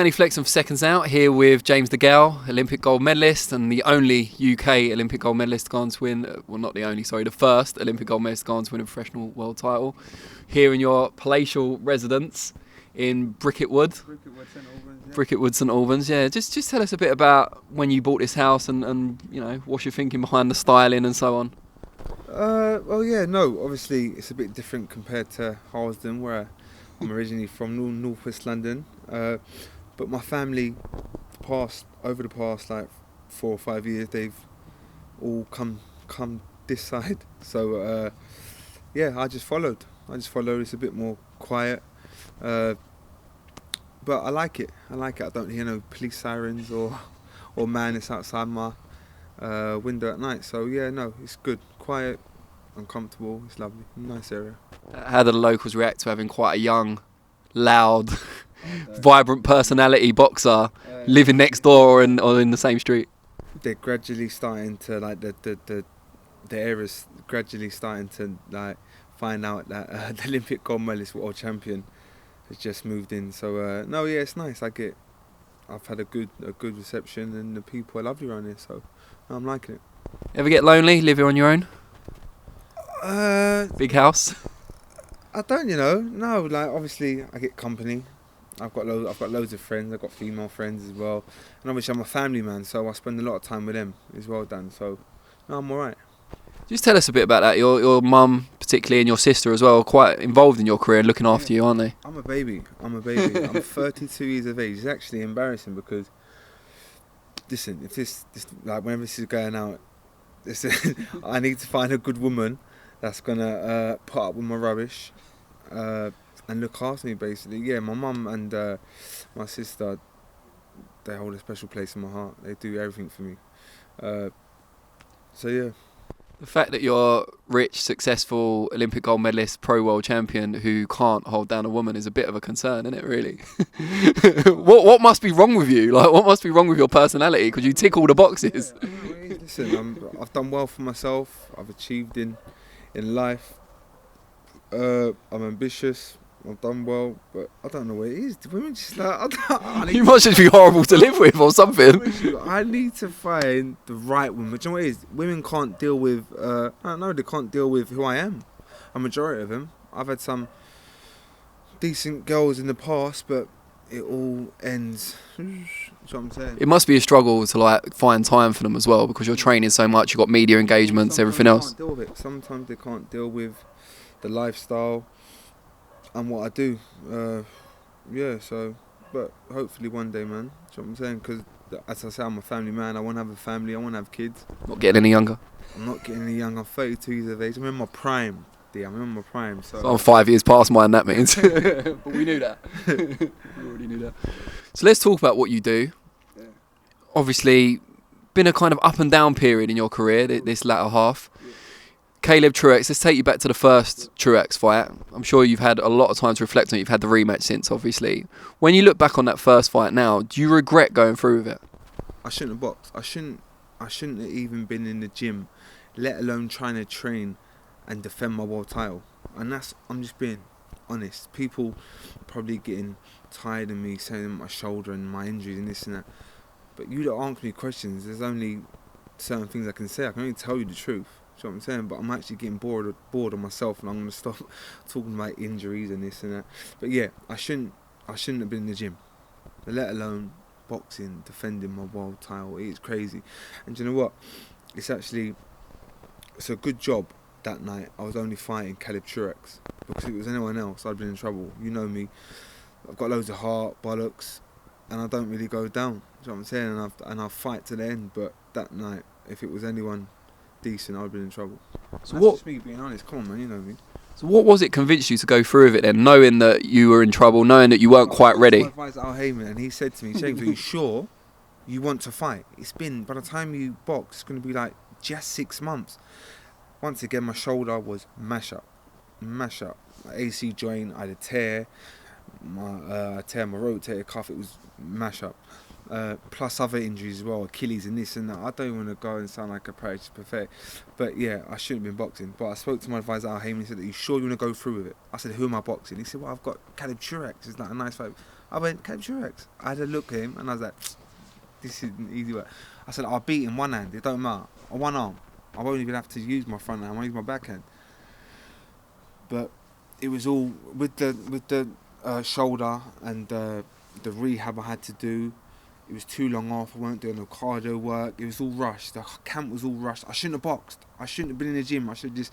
Danny Flexen for Seconds Out, here with James DeGale, Olympic gold medalist and the only UK Olympic gold medalist gone to win, well not the only, sorry, the first Olympic gold medalist gone to win a professional world title. Here in your palatial residence in Bricketwood, St Albans. Yeah, just tell us a bit about when you bought this house and you know, what's your thinking behind the styling and so on. Obviously it's a bit different compared to Harlesden, where I'm originally from northwest London. But my family, over the past like 4 or 5 years, they've all come this side. So I just followed. It's a bit more quiet, but I like it. I don't hear no police sirens or madness outside my window at night. So it's good, quiet, uncomfortable. It's lovely, nice area. How do the locals react to having quite a young, loud, vibrant personality boxer living next door or in the same street? They're gradually starting to the era's gradually starting to find out that the Olympic gold medalist world champion has just moved in. So it's nice. I've had a good reception and the people are lovely around here. So I'm liking it. Ever get lonely? Live here on your own? Big house? I don't, no. Obviously, I get company. I've got loads of friends. I've got female friends as well, and obviously I'm a family man, so I spend a lot of time with them as well, Dan. So, no, I'm alright. Just tell us a bit about that. Your mum, particularly, and your sister as well, are quite involved in your career and looking after you, aren't they? I'm a baby. I'm 32 years of age. It's actually embarrassing because, listen, if this whenever this is going out, listen, I need to find a good woman that's gonna put up with my rubbish and look after me, basically. Yeah, my mum and my sister, they hold a special place in my heart. They do everything for me. The fact that you're rich, successful Olympic gold medalist, pro world champion who can't hold down a woman is a bit of a concern, isn't it, really? What must be wrong with you? What must be wrong with your personality? Because you tick all the boxes. Yeah, listen, I've done well for myself. I've achieved in life. I'm ambitious. I've done well, but I don't know what it is. Women just you must just be horrible to live with or something. I need to find the right woman. Do you know what it is? Women can't deal with. I don't know. They can't deal with who I am. A majority of them. I've had some decent girls in the past, but it all ends. That's what I'm saying. It must be a struggle to find time for them as well, because you're training so much. You've got media engagements, everything else. Can't deal with it. Sometimes they can't deal with the lifestyle and what I do. But hopefully one day, man. That's what I'm saying. Because as I say, I'm a family man. I want to have a family. I want to have kids. Not getting any younger. I'm not getting any younger. I'm 32 years of age. I'm in my prime. I'm in my prime. So I'm 5 years past mine, that means. But we knew that. We already knew that. So let's talk about what you do. Yeah. Obviously, been a kind of up and down period in your career, this latter half. Yeah. Caleb Truex, let's take you back to the first Truex fight. I'm sure you've had a lot of time to reflect on it. You've had the rematch since, obviously. When you look back on that first fight now, do you regret going through with it? I shouldn't have boxed. I shouldn't have even been in the gym, let alone trying to train and defend my world title. And I'm just being honest. People probably getting tired of me saying my shoulder and my injuries and this and that. But you don't ask me questions. There's only certain things I can say. I can only tell you the truth. That's what I'm saying. But I'm actually getting bored of myself, and I'm going to stop talking about injuries and this and that. But yeah, I shouldn't have been in the gym, let alone boxing, defending my world title. It's crazy. And do you know what? It's a good job that night I was only fighting Caleb Truex, because if it was anyone else, I'd been in trouble. You know me. I've got loads of heart, bollocks, and I don't really go down. That's what I'm saying. And I fight to the end. But that night, if it was anyone decent, I'd been in trouble. So that's just me being honest. Come on, man. You know me. So what was it convinced you to go through with it then, knowing that you were in trouble, knowing that you weren't quite ready? My advisor Al Heyman, and he said to me, "James, are you sure you want to fight? It's been, by the time you box, it's going to be just 6 months." Once again, my shoulder was mash up. My AC joint, I had a tear. I tear my rotator cuff. It was mash up. Plus other injuries as well, Achilles and this and that. I don't want to go and sound like a practice perfect, but yeah, I shouldn't have been boxing. But I spoke to my advisor Al Heyman. He said, "Are you sure you want to go through with it?" I said, "Who am I boxing?" He said, "Well, I've got Caleb Truex. It's a nice fight." I went, Cap Truex. I had a look at him and I was like, this isn't easy work. I said, I'll beat him one hand, it don't matter. On one arm. I won't even have to use my front hand, I'll use my backhand. But it was all with the shoulder and the rehab I had to do. It was too long off. I weren't doing no cardio work. It was all rushed. The camp was all rushed. I shouldn't have boxed. I shouldn't have been in the gym. I should have just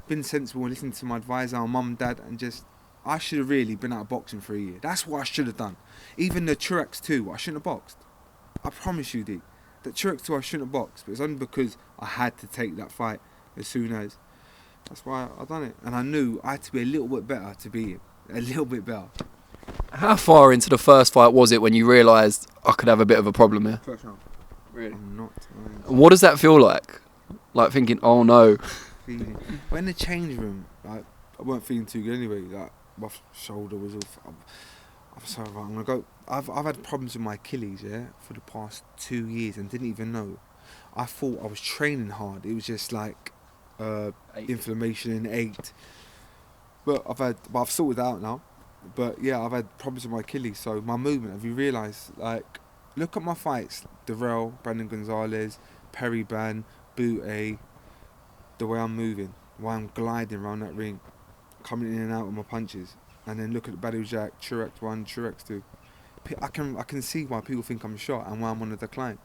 been sensible and listened to my advisor, my mum, dad, and just. I should have really been out of boxing for a year. That's what I should have done. Even the Truex 2, I shouldn't have boxed. I promise you, D. The Truex 2, I shouldn't have boxed. But it's only because I had to take that fight as soon as. That's why I done it. And I knew I had to be a little bit better to beat him. A little bit better. How far into the first fight was it when you realised I could have a bit of a problem here? First round. Really? I'm not. What does that feel like? Like thinking, oh no. When the change room, like, I weren't feeling too good anyway. Like, my shoulder was off. I'm sorry, I'm gonna go. I've had problems with my Achilles, yeah, for the past 2 years and didn't even know. I thought I was training hard. It was just like inflammation and ached. But I've sorted it out now. But yeah, I've had problems with my Achilles. So my movement, have you realised? Like, look at my fights: Darrell, Brandon Gonzalez, Perry Ban, Butte. The way I'm moving, the way I'm gliding around that ring, coming in and out of my punches, and then look at Badou Jack, Truex 1, Truex 2. I can see why people think I'm shot and why I'm on a decline.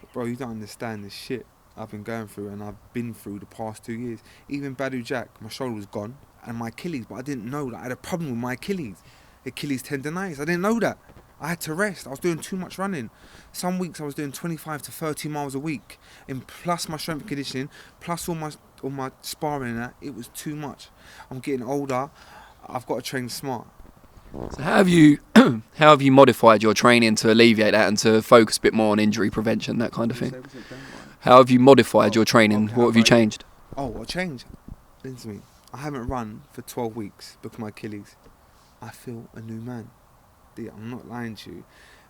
But bro, you don't understand the shit I've been going through and I've been through the past 2 years. Even Badou Jack, my shoulder was gone and my Achilles, but I didn't know that I had a problem with my Achilles tendonitis. I didn't know that. I had to rest. I was doing too much running. Some weeks I was doing 25 to 30 miles a week, and plus my strength and conditioning, plus all my sparring and that. It was too much. I'm getting older. I've got to train smart. So how have you modified your training to alleviate that and to focus a bit more on injury prevention, that kind of thing? How have you modified your training? What have you changed? I changed. Listen to me. I haven't run for 12 weeks because of my Achilles. I feel a new man. I'm not lying to you.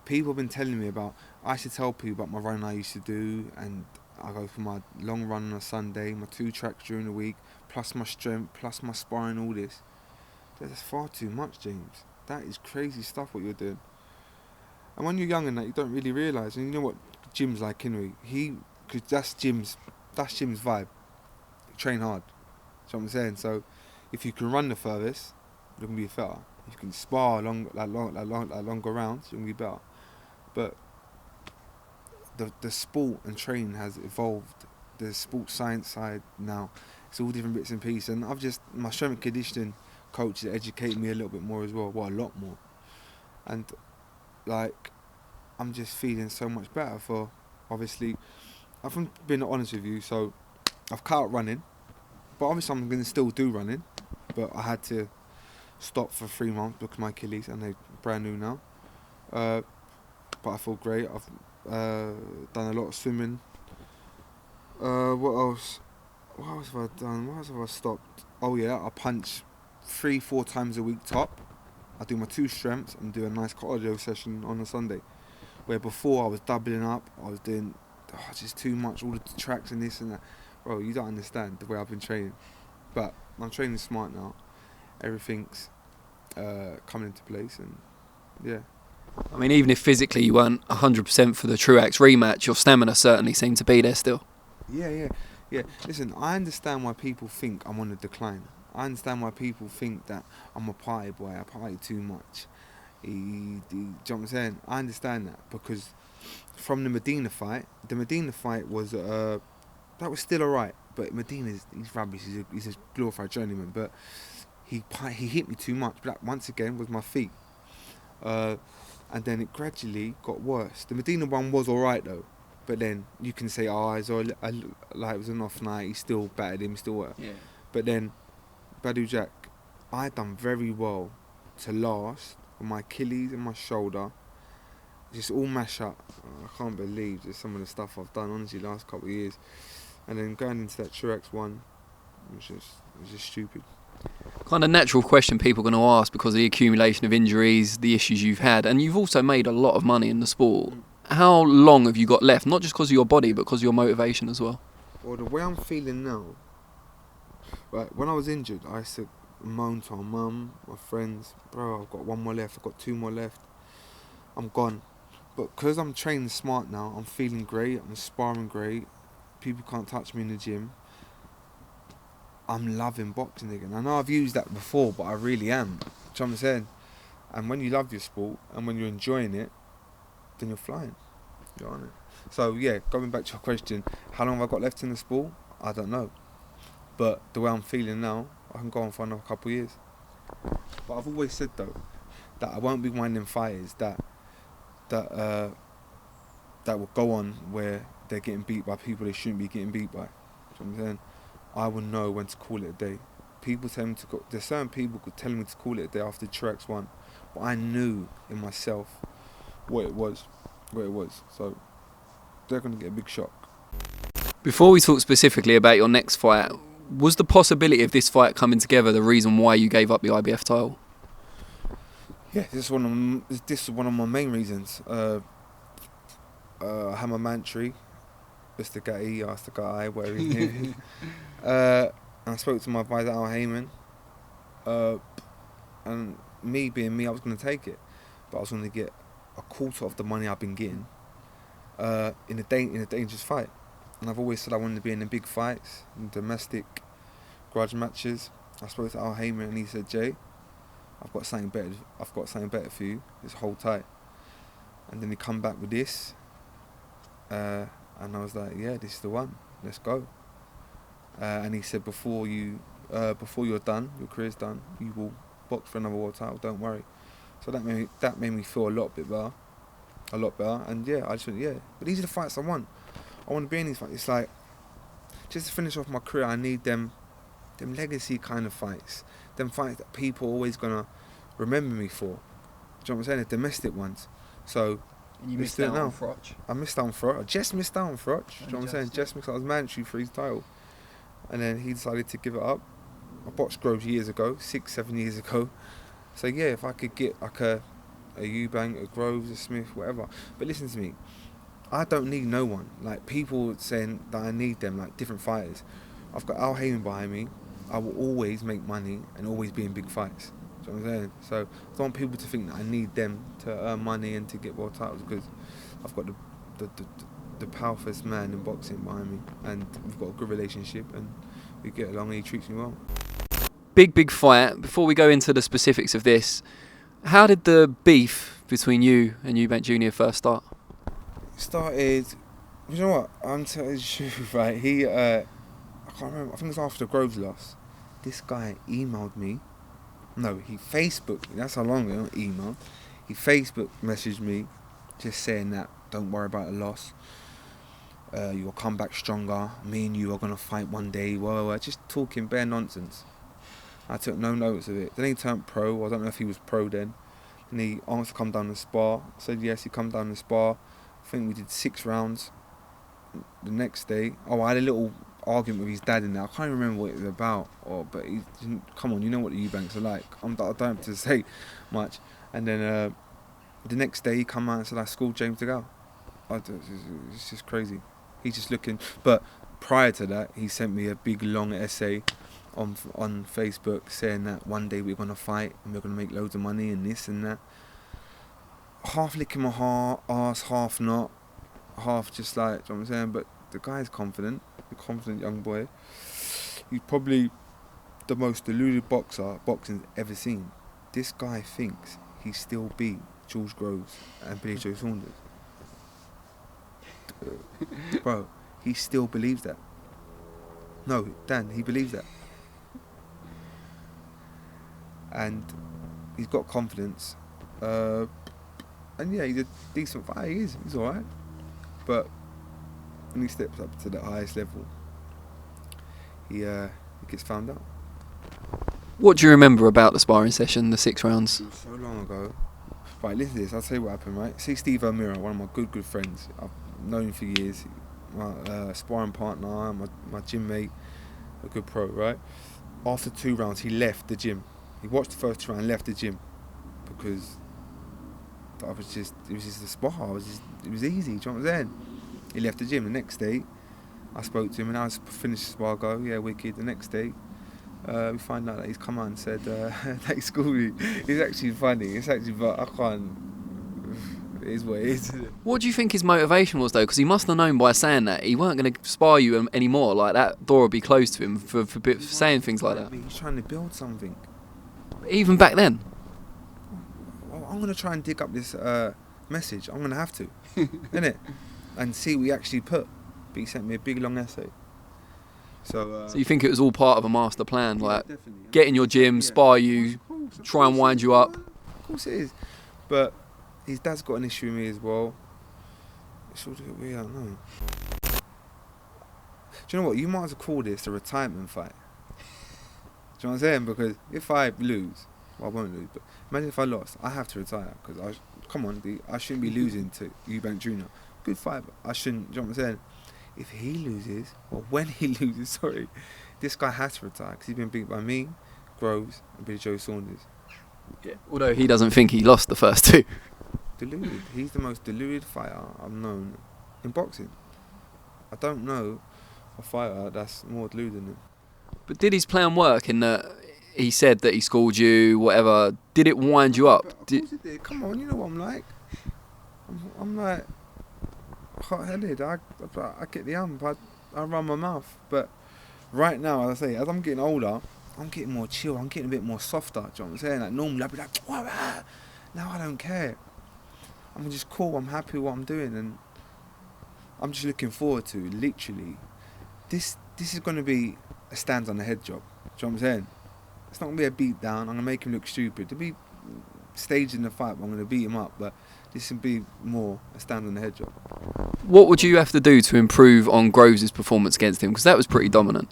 People have been telling me about, I should tell people about my run I used to do, and I go for my long run on a Sunday, my 2 tracks during the week, plus my strength, plus my sparring, all this. That's far too much, James. That is crazy stuff what you're doing. And when you're young and that, you don't really realise. And you know what Jim's like anyway. Because that's Jim's vibe. Train hard. That's what I'm saying. So if you can run the furthest, you're gonna be better. If you can spar longer rounds, you're gonna be better. But the sport and training has evolved. The sports science side now, it's all different bits and pieces. And my strength and conditioning coaches educate me a little bit more as well. Well, a lot more. And like, I'm just feeling so much better for, obviously, I've been honest with you, so I've cut out running, but obviously I'm going to still do running, but I had to stop for 3 months because of my Achilles, and they're brand new now. But I feel great. I've done a lot of swimming. What else? What else have I done? What else have I stopped? Oh yeah, I punch 3-4 times a week top. I do my 2 strengths and do a nice cardio session on a Sunday. Where before I was doubling up, I was doing just too much, all the tracks and this and that. Bro, you don't understand the way I've been training. But I'm training smart now. Everything's coming into place, and yeah. I mean, even if physically you weren't 100% for the Truex rematch, your stamina certainly seemed to be there still. Yeah. Listen, I understand why people think I'm on a decline. I understand why people think that I'm a party boy, I party too much. Do you know what I'm saying? I understand that because from the Medina fight was that was still alright. But he's rubbish. He's a glorified journeyman. But he hit me too much. But that once again was my feet. And then it gradually got worse. The Medina one was alright though. But then you can say, it was an off night. He still battered him. Yeah. But then Badou Jack, I done very well to last on my Achilles and my shoulder. Just all mash up. I can't believe just some of the stuff I've done, honestly, last couple of years. And then going into that Truex one, it was just stupid. Kind of natural question people are going to ask because of the accumulation of injuries, the issues you've had, and you've also made a lot of money in the sport. How long have you got left? Not just because of your body, but because of your motivation as well. Well, the way I'm feeling now, right, when I was injured, I used to moan to my mum, my friends, bro, I've got 1 more left, I've got 2 more left. I'm gone. But because I'm training smart now, I'm feeling great, I'm sparring great, people can't touch me in the gym. I'm loving boxing again. I know I've used that before, but I really am. Do you know what I'm saying? And when you love your sport and when you're enjoying it, then you're flying. You're on it. So yeah, going back to your question, how long have I got left in the sport? I don't know. But the way I'm feeling now, I can go on for another couple of years. But I've always said though, that I won't be one of them fighters that will go on where they're getting beat by people they shouldn't be getting beat by. You know what I'm saying? I will know when to call it a day. People tell me to go. There's certain people telling me to call it a day after Truex won, but I knew in myself what it was. So they're gonna get a big shock. Before we talk specifically about your next fight, was the possibility of this fight coming together the reason why you gave up the IBF title? Yeah, this is one of my main reasons. I had my mantra, Mr. Gatti, asked the guy where he knew. And I spoke to my advisor Al Heyman. And me being me, I was going to take it, but I was going to get a quarter of the money I've been getting in a dangerous fight. And I've always said I wanted to be in the big fights, in domestic grudge matches. I spoke to Al Heyman and he said, Jay, I've got something better for you. Just hold tight. And then he come back with this, and I was like, yeah, this is the one. Let's go. And he said, before you're done, your career's done, you will box for another world title. Don't worry. So that made me feel a lot better. And yeah, I just went, yeah. But these are the fights I want. I want to be in these fights. It's like, just to finish off my career, I need them legacy kind of fights. Them fights that people are always gonna remember me for. Do you know what I'm saying? The domestic ones. So You missed out on Froch. I missed out on Froch. I just missed out on Froch. Do you know what I'm saying? Just missed out. I was mandatory for his title. And then he decided to give it up. I boxed Groves years ago, 6-7 years ago. So yeah, if I could get like a Eubank, a Groves, a Smith, whatever. But listen to me, I don't need no one. Like people saying that I need them, like different fighters. I've got Al Heyman behind me. I will always make money and always be in big fights. Do you know what I'm saying? So I don't want people to think that I need them to earn money and to get world titles, because I've got the powerfulest man in boxing behind me, and we've got a good relationship and we get along and he treats me well. Big fight. Before we go into the specifics of this, how did the beef between you and Eubank Jr. first start? It started, you know what, I'm telling you the truth, right? He, I can't remember, I think it was after Groves loss. This guy emailed me. No, he Facebooked me. That's how long ago, not email. He Facebook messaged me just saying that, don't worry about the loss. You'll come back stronger. Me and you are going to fight one day. Well, just talking bare nonsense. I took no notice of it. Then he turned pro. I don't know if he was pro then. And he asked to come down and spar. I said yes, he come down and spar. I think we did 6 rounds. The next day, I had a little argument with his dad in there. I can't remember what it was about. But he didn't, come on, you know what the Eubanks are like. I don't have to say much. And then the next day he come out and said I schooled James DeGale. It's just crazy. He's just looking. But prior to that, he sent me a big long essay on Facebook saying that one day we're gonna fight and we're gonna make loads of money and this and that. Half licking my ass, half not, half just like, you know what I'm saying. But the guy's confident, the confident young boy. He's probably the most deluded boxer boxing's ever seen. This guy thinks he still beat George Groves and Billy Joe Saunders. Bro, he still believes that. No, Dan, he believes that. And he's got confidence. And yeah, he's a decent fighter. He's alright. But when he steps up to the highest level, he gets found out. What do you remember about the sparring session, the 6 rounds? So long ago. Right, listen to this. I'll tell you what happened, right? See Steve O'Meara, one of my good friends. I've known him for years. My sparring partner, my gym mate, a good pro, right? After 2 rounds, he left the gym. He watched the first 2 rounds and left the gym because it was just a spar. It was easy, do you know what I'm saying? He left the gym. The next day, I spoke to him and I finished the spar, go, yeah, wicked. The next day, we find out that he's come out and said that he schooled me. It's actually funny. But I can't. It is what it is. What do you think his motivation was, though? Because he must have known by saying that he weren't going to spar you anymore. Like, that door would be closed to him for saying things like that. He's trying to build something. Even back then. Well, I'm going to try and dig up this message. I'm going to have to. Innit? And see what he actually put. But he sent me a big, long essay. So you think it was all part of a master plan? Like, definitely, yeah. get in your gym, spar you, try and wind you up. Of course it is. But his dad's got an issue with me as well. It's all a bit weird, I don't know. Do you know what? You might as well call this a retirement fight. Do you know what I'm saying? Because if I lose, well, I won't lose, but imagine if I lost, I have to retire. Because, I shouldn't be losing to Eubank Jr. Good fight, but I shouldn't, do you know what I'm saying? If he loses, or when he loses, sorry, this guy has to retire because he's been beat by me, Groves, and Billy Joe Saunders. Yeah. Although he doesn't think he lost the first two. Deluded. He's the most deluded fighter I've known in boxing. I don't know a fighter that's more deluded than him. But did his plan work in that he said that he schooled you, whatever? Did it wind you up? Of course it did. Come on, you know what I'm like. I'm like hot-headed. I get the ump. I run my mouth. But right now, as I say, as I'm getting older, I'm getting more chill. I'm getting a bit more softer. Do you know what I'm saying? Like normally I'd be like, wah. Now I don't care. I'm just cool. I'm happy with what I'm doing, and I'm just looking forward to literally. This is going to be a stands on the head job. Do you know what I'm saying? It's not going to be a beat down. I'm going to make him look stupid. To be staged in the fight, I'm going to beat him up. But this will be more a stand on the head job. What would you have to do to improve on Groves' performance against him? Because that was pretty dominant.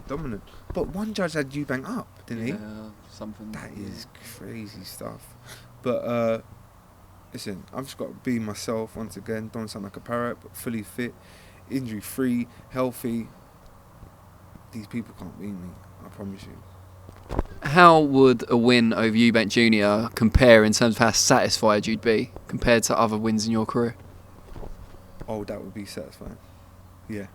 Dominant. But one judge had Eubank up, didn't he? Yeah, something. That is crazy stuff. But listen, I've just got to be myself once again. Don't sound like a parrot, but fully fit, injury free, healthy. These people can't beat me, I promise you. How would a win over Eubank Jr. compare in terms of how satisfied you'd be compared to other wins in your career? Oh, that would be satisfying. Yeah.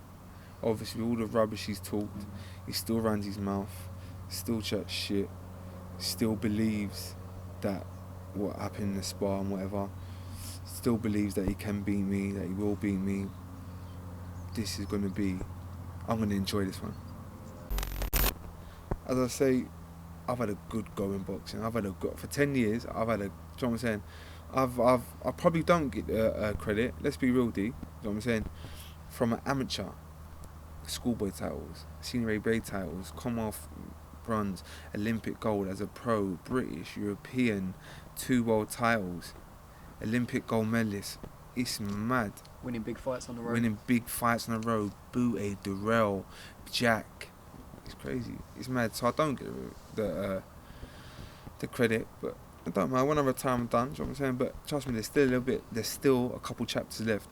Obviously, all the rubbish he's talked, he still runs his mouth, still chats shit, still believes that what happened in the spar and whatever, still believes that he can beat me, that he will beat me. This is going to be, I'm going to enjoy this one. As I say, I've had a good go in boxing. For 10 years, I've had a, do you know what I'm saying? I probably don't get credit, let's be real, D, you know what I'm saying? From an amateur, schoolboy titles, senior A titles, Commonwealth bronze, Olympic gold as a pro, British, European, 2 world titles, Olympic gold medalist. It's mad. Winning big fights on the road. Boutte, Durrell, Jack. It's crazy. It's mad. So I don't get the credit, but I don't mind. When I retire, I'm done. Do you know what I'm saying? But trust me, there's still a couple chapters left.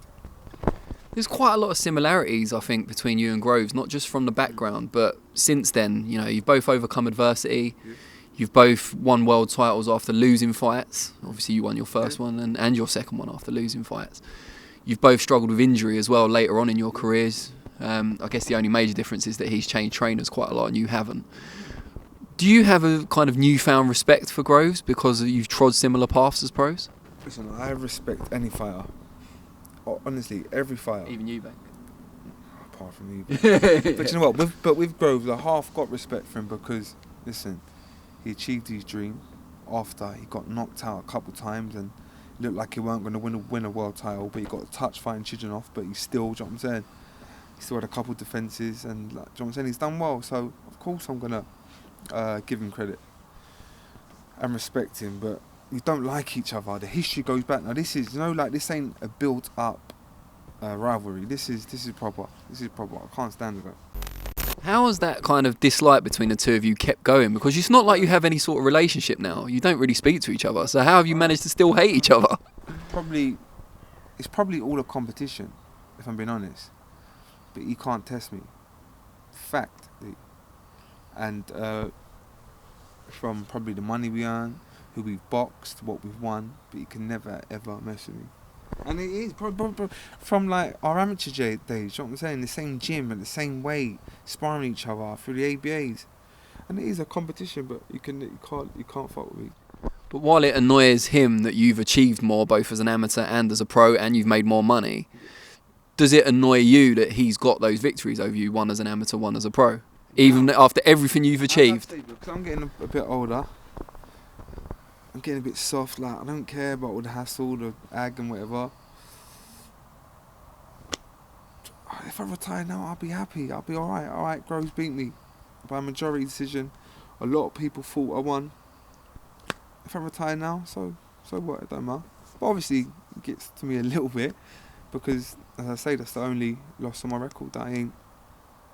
There's quite a lot of similarities, I think, between you and Groves, not just from the background, but since then, you know, you've both overcome adversity. Yeah. You've both won world titles after losing fights. Obviously, you won your first one and your second one after losing fights. You've both struggled with injury as well later on in your careers. I guess the only major difference is that he's changed trainers quite a lot and you haven't. Do you have a kind of newfound respect for Groves because you've trod similar paths as pros? Listen, I respect any fighter. Honestly, every fighter. Even Eubank? Apart from Eubank. But you know what? With Groves, I half got respect for him because, listen, he achieved his dream after he got knocked out a couple times and looked like he weren't going to win a world title, but he got a touch fighting Chidjanov, but he still, do you know what I'm saying? He still had a couple defences and, like, do you know what I'm saying? He's done well, so of course I'm going to give him credit and respect him, but we don't like each other. The history goes back. Now this is, you know, like, this ain't a built-up rivalry. This is proper. This is proper. I can't stand it. How has that kind of dislike between the two of you kept going? Because it's not like you have any sort of relationship now. You don't really speak to each other. So how have you managed to still hate each other? It's probably all a competition, if I'm being honest. But he can't test me. Fact. And from probably the money we earn, who we've boxed, what we've won, but he can never ever mess with me. And it is from like our amateur days, you know what I'm saying? The same gym and the same weight, sparring each other through the ABAs, and it is a competition. But you can't fuck with me. But while it annoys him that you've achieved more, both as an amateur and as a pro, and you've made more money, does it annoy you that he's got those victories over you, one as an amateur, one as a pro? Even after everything you've achieved? Because I'm getting a bit older. I'm getting a bit soft. Like, I don't care about all the hassle, the ag and whatever. If I retire now, I'll be happy. I'll be alright. Alright, Groves beat me by a majority decision. A lot of people thought I won. If I retire now, so what? It don't matter. But obviously, it gets to me a little bit because, as I say, that's the only loss on my record that I ain't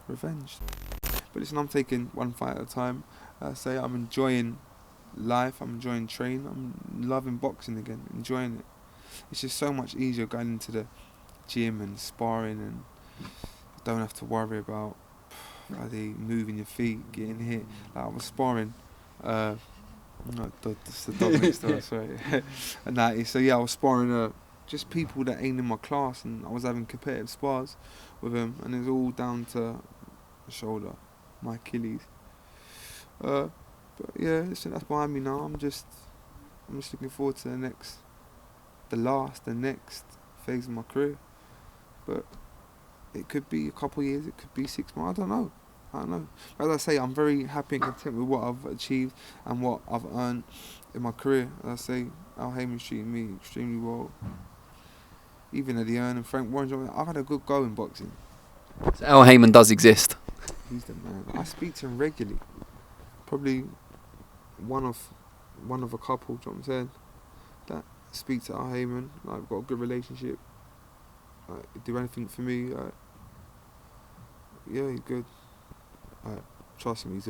revenged. But listen, I'm taking one fight at a time. Say I'm enjoying life. I'm enjoying training. I'm loving boxing again. Enjoying it. It's just so much easier going into the gym and sparring, and don't have to worry about moving your feet, getting hit. Like I was sparring. That's the dog next door, sorry. And that, so yeah, I was sparring just people that ain't in my class, and I was having competitive spars with them, and it's all down to the shoulder, my Achilles. But yeah, listen, that's behind me now. I'm just looking forward to the next phase of my career. But it could be a couple of years, it could be 6 months. I don't know. But as I say, I'm very happy and content with what I've achieved and what I've earned in my career. As I say, Al Heyman's treating me extremely well. Even Eddie Earn and Frank Warren, I've had a good go in boxing. So Al Heyman does exist. He's the man. I speak to him regularly. Probably one of a couple, do you know what I'm saying? That speak to Al Heyman. Like, I've got a good relationship. Do anything for me. Yeah, he's good. Trust me, he's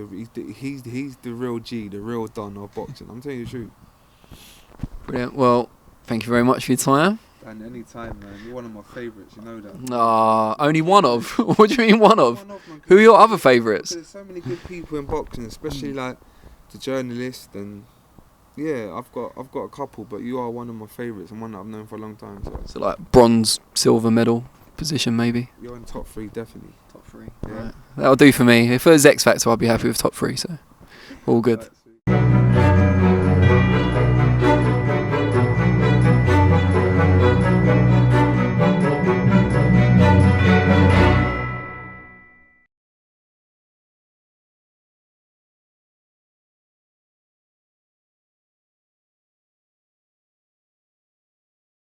the real G, the real Don of boxing. I'm telling you the truth. Brilliant. Well, thank you very much for your time. And any time, man. You're one of my favourites, you know that. Only one of? What do you mean one of? Who are your other favourites? There's so many good people in boxing, especially like the journalists, and yeah, I've got a couple, but you are one of my favourites and one that I've known for a long time. So like bronze, silver medal position maybe? You're in top 3, definitely. Top 3. Yeah. Right. That'll do for me. If it was X Factor, I'd be happy with top 3, so all good.